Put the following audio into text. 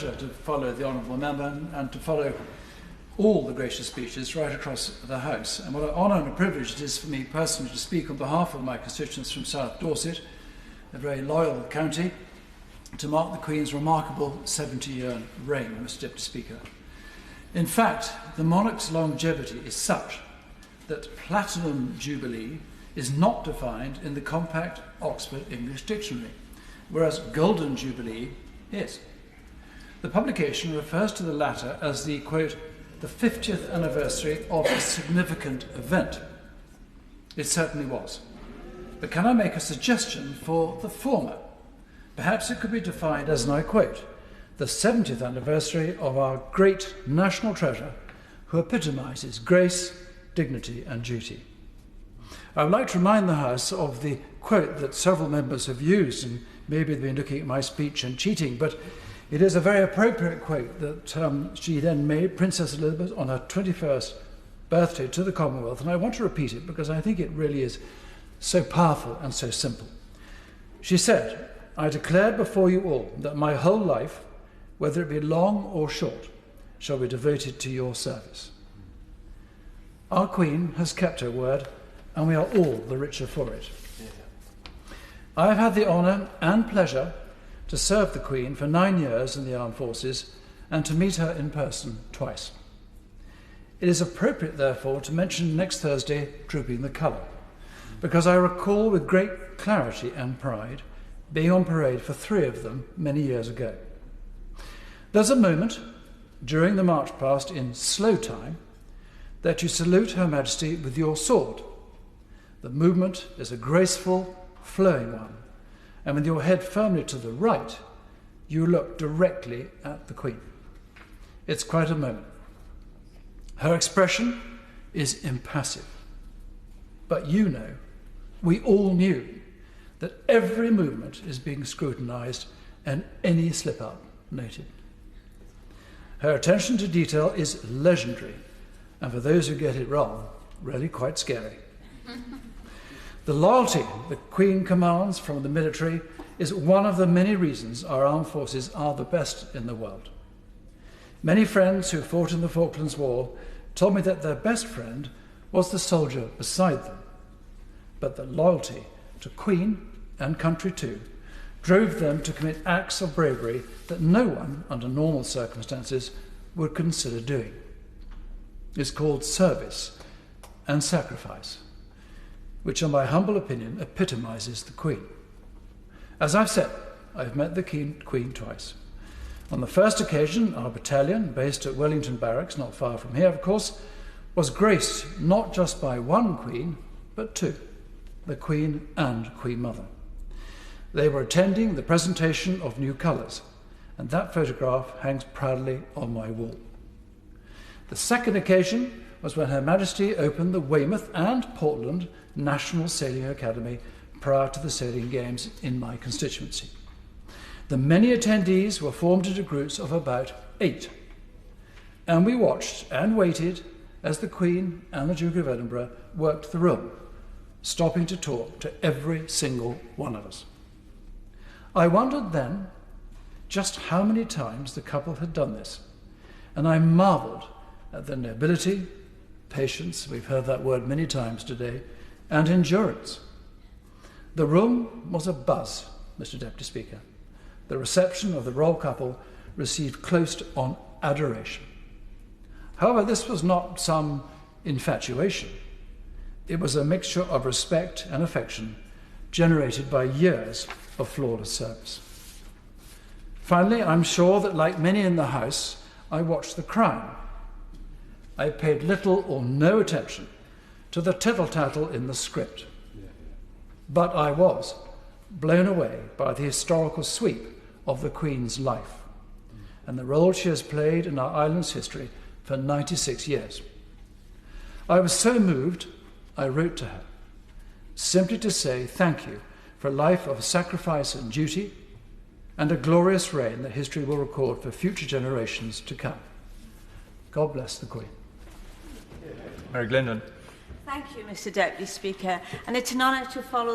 to follow the honourable member and to follow all the gracious speeches right across the House. And what an honour and a privilege it is for me personally to speak on behalf of my constituents from South Dorset, a very loyal county, to mark the Queen's remarkable 70-year reign, Mr. Deputy Speaker. In fact, the monarch's longevity is such that Platinum Jubilee is not defined in the compact Oxford English Dictionary, whereas Golden Jubilee is. The publication refers to the latter as the, quote, the 50th anniversary of a significant event. It certainly was. But can I make a suggestion for the former? Perhaps it could be defined as, and I quote, the 70th anniversary of our great national treasure who epitomises grace, dignity and duty. I would like to remind the House of the quote that several members have used, and maybe they've been looking at my speech and cheating, but it is a very appropriate quote that she then made, Princess Elizabeth, on her 21st birthday to the Commonwealth, and I want to repeat it because I think it really is so powerful and so simple. She said, "I declare before you all that my whole life, whether it be long or short, shall be devoted to your service." Our Queen has kept her word, and we are all the richer for it. I have had the honour and pleasure to serve the Queen for 9 years in the armed forces and to meet her in person twice. It is appropriate, therefore, to mention next Thursday Trooping the Colour, because I recall with great clarity and pride being on parade for 3 of them many years ago. There's a moment during the march past in slow time that you salute Her Majesty with your sword. The movement is a graceful, flowing one, and with your head firmly to the right, you look directly at the Queen. It's quite a moment. Her expression is impassive. But you know, we all knew, that every movement is being scrutinised and any slip-up noted. Her attention to detail is legendary, and for those who get it wrong, really quite scary. The loyalty the Queen commands from the military is one of the many reasons our armed forces are the best in the world. Many friends who fought in the Falklands War told me that their best friend was the soldier beside them, but that loyalty to Queen and country too drove them to commit acts of bravery that no one, under normal circumstances, would consider doing. It's called service and sacrifice, which in my humble opinion epitomises the Queen. As I've said, I've met the Queen twice. On the first occasion, our battalion, based at Wellington Barracks, not far from here of course, was graced not just by one Queen, but 2, the Queen and Queen Mother. They were attending the presentation of new colours, and that photograph hangs proudly on my wall. The second occasion was when Her Majesty opened the Weymouth and Portland National Sailing Academy prior to the Sailing Games in my constituency. The many attendees were formed into groups of about 8, and we watched and waited as the Queen and the Duke of Edinburgh worked the room, stopping to talk to every single one of us. I wondered then just how many times the couple had done this, and I marvelled at their nobility, patience, we've heard that word many times today, and endurance. The room was abuzz, Mr. Deputy Speaker. The reception of the royal couple received close on adoration. However, this was not some infatuation. It was a mixture of respect and affection generated by years of flawless service. Finally, I'm sure that like many in the House, I watched The Crown. I paid little or no attention to the tittle-tattle in the script. But I was blown away by the historical sweep of the Queen's life and the role she has played in our island's history for 96 years. I was so moved, I wrote to her, simply to say thank you for a life of sacrifice and duty and a glorious reign that history will record for future generations to come. God bless the Queen. Mary Glendon. Thank you, Mr. Deputy Speaker, and it's an honour to follow